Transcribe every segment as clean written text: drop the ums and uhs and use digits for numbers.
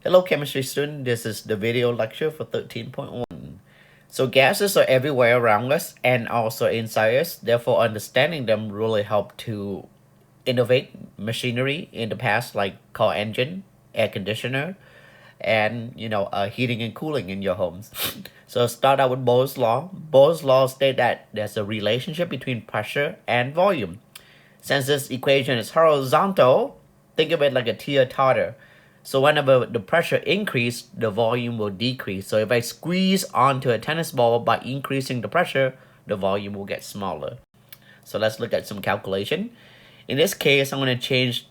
Hello chemistry student, this is the video lecture for 13.1. So gases are everywhere around us and also inside us, therefore understanding them really help to innovate machinery in the past like car engine, air conditioner, and heating and cooling in your homes. So start out with Bohr's law. Bohr's law states that there's a relationship between pressure and volume. Since this equation is horizontal, think of it like a teeter-totter. So whenever the pressure increases, the volume will decrease. So if I squeeze onto a tennis ball by increasing the pressure, the volume will get smaller. So let's look at some calculation. In this case, I'm going to change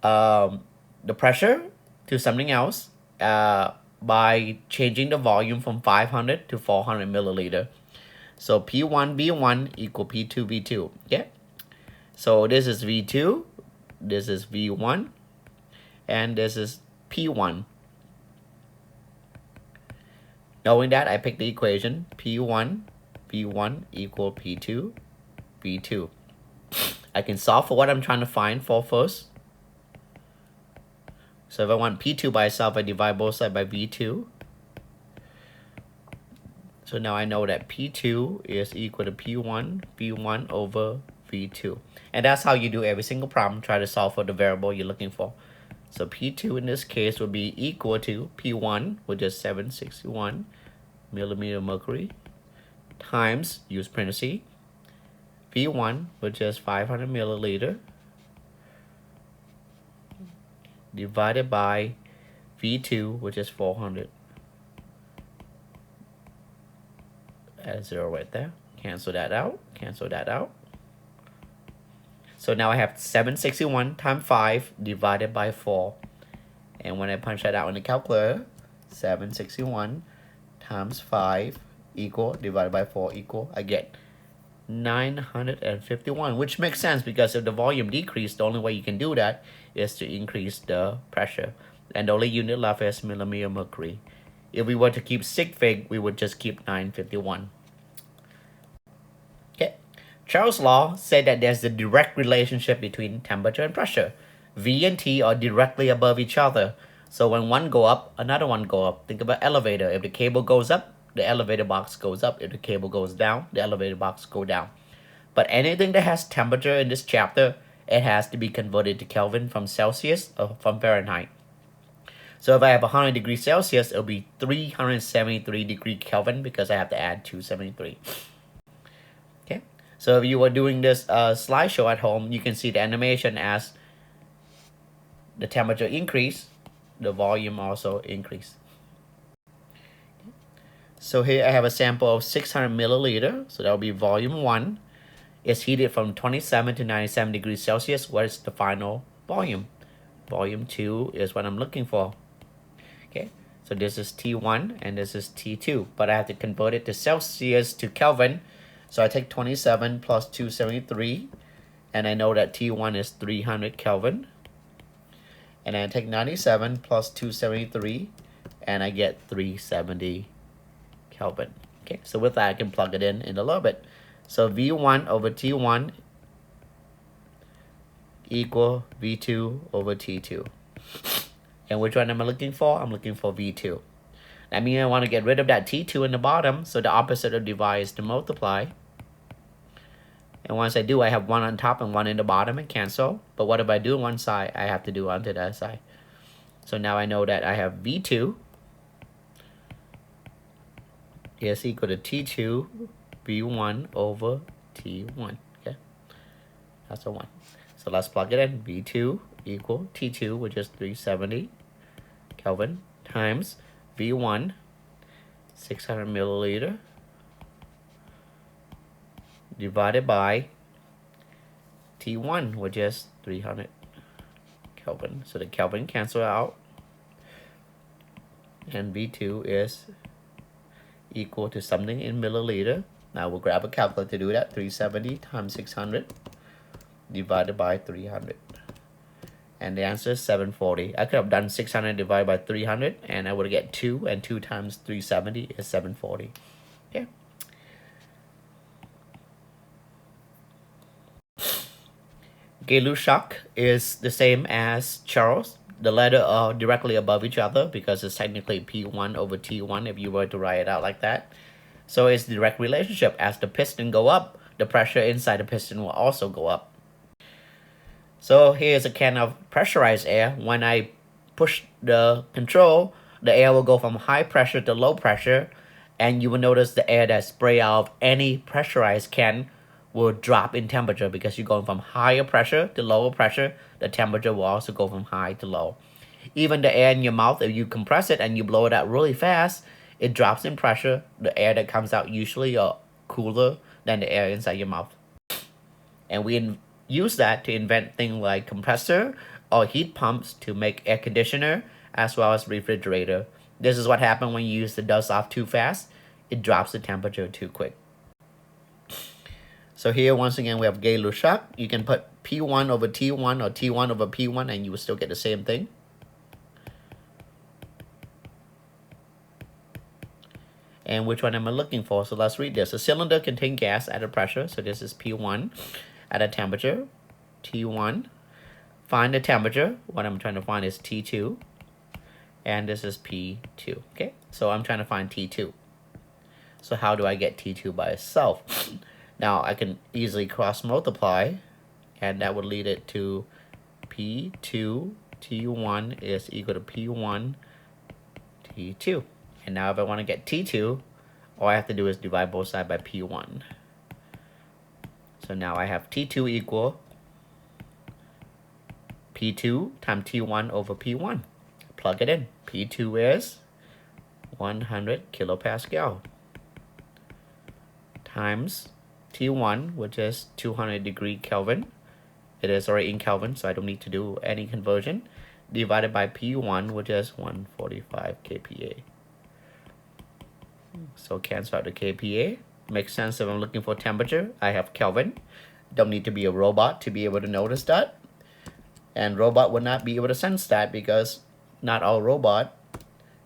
the pressure to something else by changing the volume from 500 to 400 milliliter. So P1 V1 equal P2 V2. Okay. So this is V2, this is V1, and this is P1. Knowing that, I pick the equation P1 V1 equal P2 V2. I can solve for what I'm trying to find for first. So if I want P2 by itself, I divide both sides by V2. So now I know that P2 is equal to P1 V1 over V2. And that's how you do every single problem. Try to solve for the variable you're looking for. So P2 in this case would be equal to P1, which is 761 millimeter mercury, times, use parentheses, V1, which is 500 milliliter, divided by V2, which is 400. Add a 0 right there. Cancel that out. Cancel that out. So now I have 761 times 5 divided by 4. And when I punch that out in the calculator, 761 times 5 equal, divided by 4 equal, I get 951, which makes sense because if the volume decreased, the only way you can do that is to increase the pressure. And the only unit left is millimeter mercury. If we were to keep sig fig, we would just keep 951. Okay. Charles' law said that there's a direct relationship between temperature and pressure. V and T are directly above each other. So when one go up, another one go up. Think about elevator. If the cable goes up, the elevator box goes up. If the cable goes down, the elevator box go down. But anything that has temperature in this chapter, it has to be converted to Kelvin from Celsius or from Fahrenheit. So if I have 100 degrees Celsius, it'll be 373 degree Kelvin because I have to add 273. Okay. So if you were doing this slideshow at home, you can see the animation as the temperature increase, the volume also increase. So here I have a sample of 600 milliliter. So that will be volume 1. It's heated from 27 to 97 degrees Celsius. What is the final volume? Volume 2 is what I'm looking for. Okay, so this is T1 and this is T2, but I have to convert it to Celsius to Kelvin. So I take 27 plus 273, and I know that T1 is 300 Kelvin. And I take 97 plus 273, and I get 370 Kelvin. Okay, so with that, I can plug it in a little bit. So V1 over T1 equal V2 over T2. And which one am I looking for? I'm looking for V2. That means I want to get rid of that T2 in the bottom, so the opposite of divide is to multiply. And once I do, I have one on top and one in the bottom and cancel. But what if I do one side? I have to do onto that side. So now I know that I have V2 is equal to T2 V1 over T1. Okay, that's a 1. So let's plug it in. V2 equal T2, which is 370 Kelvin, times V1, 600 milliliter, divided by T1, which is 300 Kelvin. So the Kelvin cancel out, and V2 is equal to something in milliliter. Now we'll grab a calculator to do that. 370 times 600 divided by 300. And the answer is 740. I could have done 600 divided by 300, and I would get 2, and 2 times 370 is 740. Okay. Gay-Lussac is the same as Charles. the letter are directly above each other because it's technically P1 over T1 if you were to write it out like that. So it's direct relationship. As the piston go up, the pressure inside the piston will also go up. So here's a can of pressurized air. When I push the control, the air will go from high pressure to low pressure, and you will notice the air that spray out of any pressurized can will drop in temperature because you're going from higher pressure to lower pressure. The temperature will also go from high to low. Even the air in your mouth, if you compress it and you blow it out really fast, it drops in pressure. The air that comes out usually are cooler than the air inside your mouth. And we use that to invent things like compressor or heat pumps to make air conditioner as well as refrigerator. This is what happens when you use the dust off too fast. It drops the temperature too quick. So here, once again, we have Gay-Lussac. You can put P1 over T1 or T1 over P1 and you will still get the same thing. And which one am I looking for? So let's read this. A cylinder contains gas at a pressure. So this is P1 at a temperature, T1. Find the temperature. What I'm trying to find is T2. And this is P2. Okay, so I'm trying to find T2. So how do I get T2 by itself? Now I can easily cross multiply, and that would lead it to P2 T1 is equal to P1 T2. And now if I want to get T2, all I have to do is divide both sides by P1. So now I have T2 equal P2 times T1 over P1. Plug it in. P2 is 100 kilopascal times T1, which is 200 degree Kelvin. It is already in Kelvin, so I don't need to do any conversion. Divided by P1, which is 145 kPa. So cancel out the kPa. Makes sense if I'm looking for temperature. I have Kelvin. Don't need to be a robot to be able to notice that. And robot would not be able to sense that because not all robots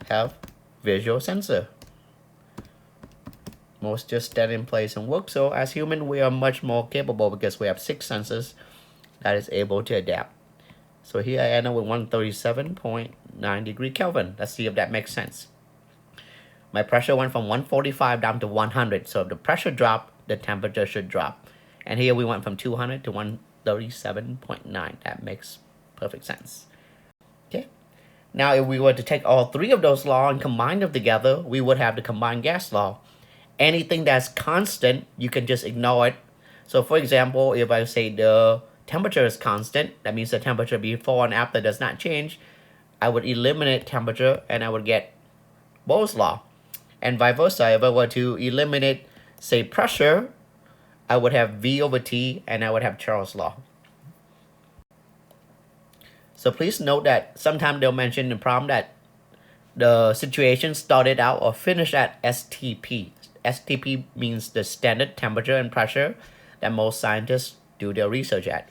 have visual sensor. Most just stand in place and work. So as human, we are much more capable because we have 6 senses that is able to adapt. So here I end up with 137.9 degree Kelvin. Let's see if that makes sense. My pressure went from 145 down to 100. So if the pressure dropped, the temperature should drop. And here we went from 200 to 137.9. That makes perfect sense. Okay. Now if we were to take all 3 of those laws and combine them together, we would have the combined gas law. Anything that's constant, you can just ignore it. So for example, if I say the temperature is constant, that means the temperature before and after does not change. I would eliminate temperature and I would get Bohr's law. And vice versa, if I were to eliminate, say, pressure, I would have V over T and I would have Charles' law. So please note that sometimes they'll mention in the problem that the situation started out or finished at STP. STP means the standard temperature and pressure that most scientists do their research at.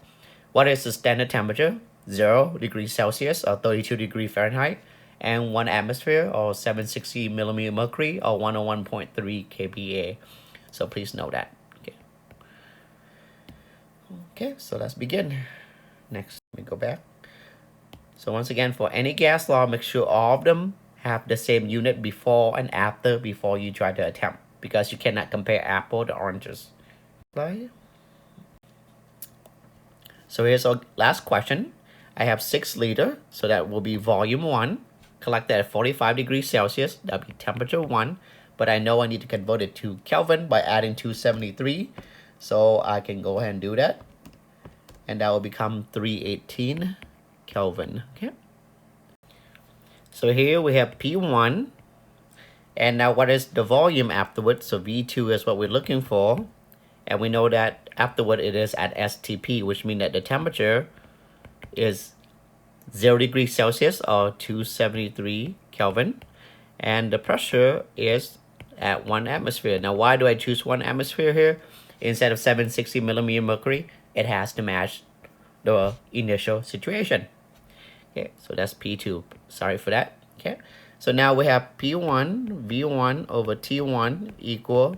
What is the standard temperature? 0 degrees Celsius or 32 degrees Fahrenheit, and 1 atmosphere or 760 millimeter mercury or 101.3 kPa. So please know that. Okay, so let's begin. Next, let me go back. So once again, for any gas law, make sure all of them have the same unit before and after before you try to attempt, because you cannot compare apple to oranges. So here's our last question. I have 6 liters, so that will be volume 1. Collected at 45 degrees Celsius, that'll be temperature 1. But I know I need to convert it to Kelvin by adding 273. So I can go ahead and do that. And that will become 318 Kelvin. Okay. So here we have P1. And now what is the volume afterwards? So V2 is what we're looking for. And we know that afterward it is at STP, which means that the temperature is 0 degrees Celsius or 273 Kelvin. And the pressure is at 1 atmosphere. Now why do I choose 1 atmosphere here instead of 760 millimeter mercury? It has to match the initial situation. Okay, so that's P2. Sorry for that. Okay, so now we have P1 V1 over T1 equal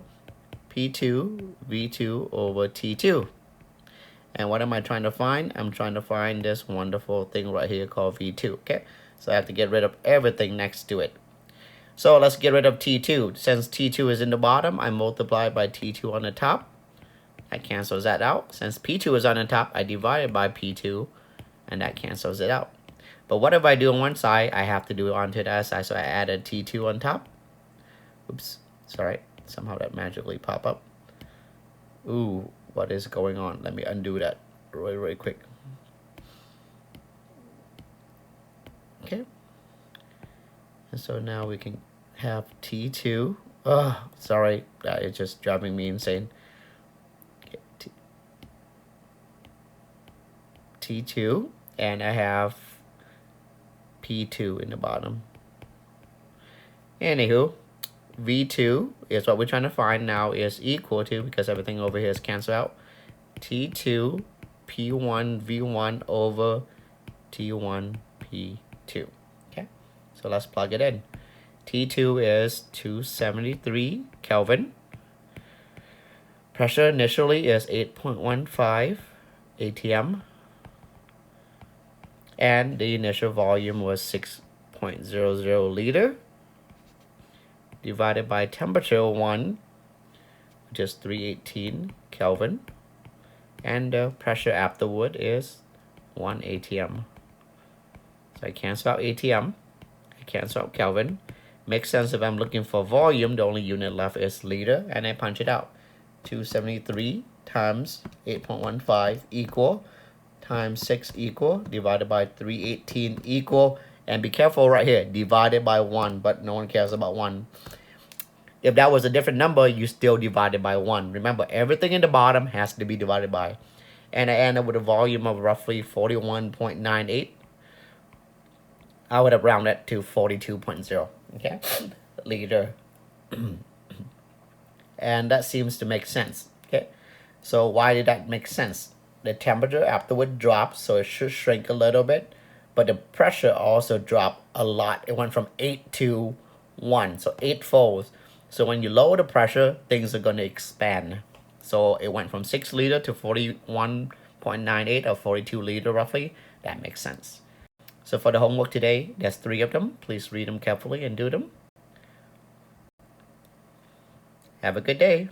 P2 V2 over T2. And what am I trying to find? I'm trying to find this wonderful thing right here called V2, okay? So I have to get rid of everything next to it. So let's get rid of T2. Since T2 is in the bottom, I multiply by T2 on the top. That cancels that out. Since P2 is on the top, I divide it by P2, and that cancels it out. But what if I do on one side? I have to do it onto the other side, so I added T2 on top. Oops, sorry. Somehow that magically pop up. Ooh, what is going on? Let me undo that really quick. Okay. And so now we can have T2. Oh, sorry, that is just driving me insane. Okay, T2, and I have P2 in the bottom. Anywho, V2 is what we're trying to find now is equal to, because everything over here is canceled out, T2 P1 V1 over T1 P2. Okay, so let's plug it in. T2 is 273 Kelvin. Pressure initially is 8.15 atm. And the initial volume was 6.00 liter. Divided by temperature 1, which is 318 Kelvin. And the pressure afterward is 1 atm. So I cancel out atm. I cancel out Kelvin. Makes sense if I'm looking for volume. The only unit left is liter, and I punch it out. 273 times 8.15 equal times 6 equal divided by 318 equal, and be careful right here, divided by 1, but no one cares about 1. If that was a different number, you still divide it by 1. Remember, everything in the bottom has to be divided by. And I end up with a volume of roughly 41.98. I would have rounded to 42.0, okay, liter. And that seems to make sense, okay? So why did that make sense? The temperature afterward dropped, so it should shrink a little bit, but the pressure also dropped a lot. It went from 8 to 1, so 8 folds. So when you lower the pressure, things are going to expand. So it went from 6 liter to 41.98 or 42 liter roughly. That makes sense. So for the homework today, there's 3 of them. Please read them carefully and do them. Have a good day.